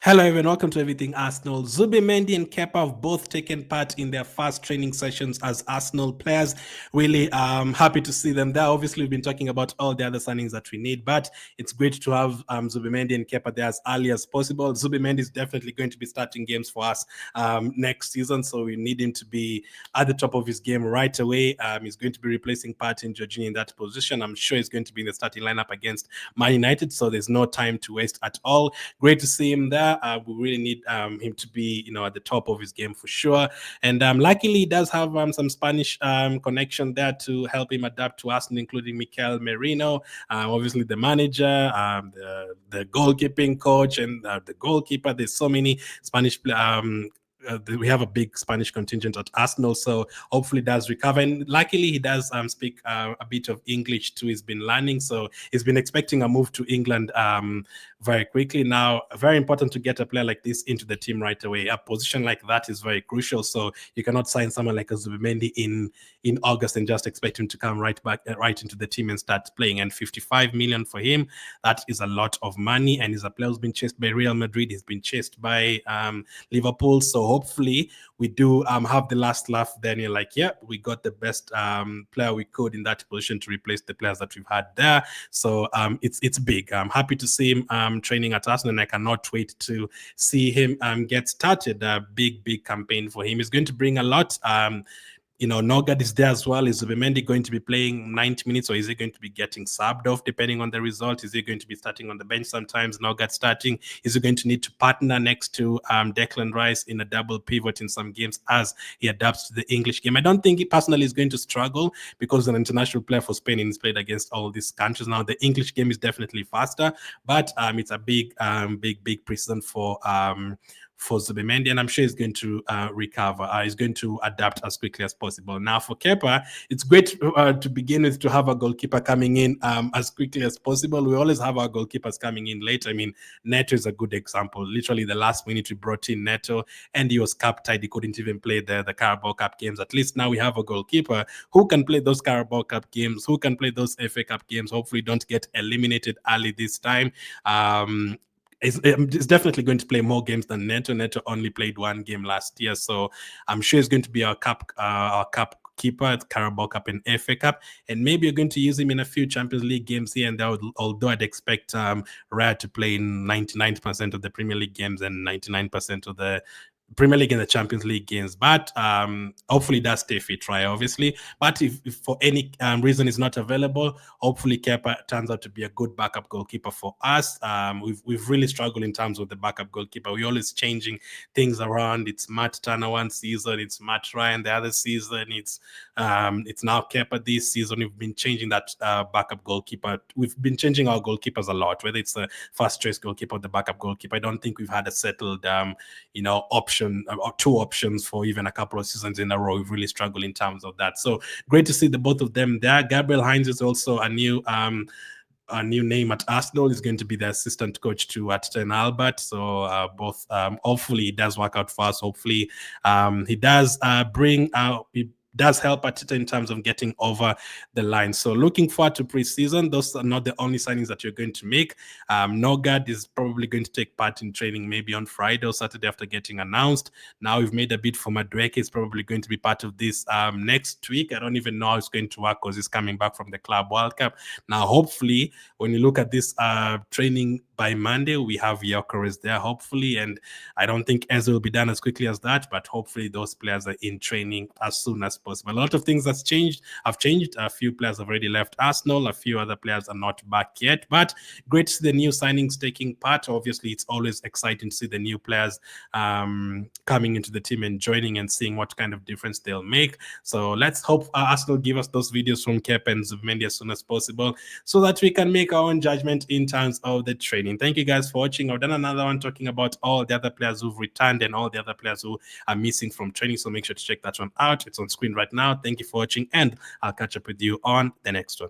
Hello everyone, welcome to Everything Arsenal. Zubimendi and Kepa have both taken part in their first training sessions as Arsenal players. Really happy to see them there. Obviously, we've been talking about all the other signings that we need, but it's great to have Zubimendi and Kepa there as early as possible. Zubimendi is definitely going to be starting games for us next season, so we need him to be at the top of his game right away. He's going to be replacing Partey Jorginho in that position. I'm sure he's going to be in the starting lineup against Man United, so there's no time to waste at all. Great to see him there. We really need him to be, at the top of his game for sure. And luckily, he does have some Spanish connection there to help him adapt to Arsenal, including Mikel Merino, obviously the manager, the goalkeeping coach, and the goalkeeper. There's so many Spanish we have a big Spanish contingent at Arsenal, so hopefully does recover. And luckily, he does speak a bit of English too. He's been learning, so he's been expecting a move to England very quickly. Now, very important to get a player like this into the team right away. A position like that is very crucial, so you cannot sign someone like a Zubimendi in August and just expect him to come right back right into the team and start playing. And 55 million for him, that is a lot of money. And he's a player who's been chased by Real Madrid. He's been chased by Liverpool. So hopefully we do have the last laugh. Then you're like, yeah, we got the best player we could in that position to replace the players that we've had there. So it's big. I'm happy to see him training at Arsenal, and I cannot wait to see him get started. A big campaign for him. He's going to bring a lot. Nogard is there as well. Is Zubimendi going to be playing 90 minutes, or is he going to be getting subbed off depending on the result? Is he going to be starting on the bench sometimes? Nogard starting. Is he going to need to partner next to Declan Rice in a double pivot in some games as he adapts to the English game? I don't think he personally is going to struggle because an international player for Spain and he's played against all these countries. Now, the English game is definitely faster, but it's a big precedent for Zubimendi, and I'm sure he's going to recover. He's going to adapt as quickly as possible. Now, for Kepa, it's great to begin with to have a goalkeeper coming in as quickly as possible. We always have our goalkeepers coming in late. I mean, Neto is a good example. Literally, the last minute we brought in Neto, and he was cup-tied. He couldn't even play the Carabao Cup games. At least now we have a goalkeeper who can play those Carabao Cup games, who can play those FA Cup games. Hopefully, don't get eliminated early this time. It's definitely going to play more games than Neto. Neto only played one game last year, so I'm sure he's going to be our cup keeper at Carabao Cup and FA Cup, and maybe you're going to use him in a few Champions League games here and there, although I'd expect Raya to play in 99% of the Premier League games and 99% of the Premier League and the Champions League games, but hopefully does stay fit, right? Obviously, but if for any reason is not available, hopefully Kepa turns out to be a good backup goalkeeper for us. We've really struggled in terms of the backup goalkeeper. We're always changing things around. It's Matt Turner one season, it's Matt Ryan the other season, it's now Kepa this season. We've been changing that backup goalkeeper. We've been changing our goalkeepers a lot, whether it's the first choice goalkeeper or the backup goalkeeper. I don't think we've had a settled option or two options for even a couple of seasons in a row. We've really struggled in terms of that. So great to see the both of them there. Gabriel Heinz is also a new name at Arsenal. Is going to be the assistant coach to Arteta and Albert. So both hopefully it does work out for us. Hopefully he does bring does help Arteta in terms of getting over the line. So looking forward to preseason. Those are not the only signings that you're going to make. Nogard is probably going to take part in training maybe on Friday or Saturday after getting announced. Now we've made a bid for Madueke. He's probably going to be part of this next week. I don't even know how it's going to work because he's coming back from the Club World Cup. Now, hopefully, when you look at this training by Monday, we have Gyökeres there, hopefully, and I don't think Eze will be done as quickly as that, but hopefully those players are in training as soon as possible. A lot of things have changed. A few players have already left Arsenal. A few other players are not back yet, but great to see the new signings taking part. Obviously, it's always exciting to see the new players coming into the team and joining and seeing what kind of difference they'll make. So let's hope Arsenal give us those videos from Kepa and Zubimendi as soon as possible so that we can make our own judgment in terms of the training. Thank you guys for watching. I've done another one talking about all the other players who've returned and all the other players who are missing from training. So make sure to check that one out. It's on screen right now. Thank you for watching, and I'll catch up with you on the next one.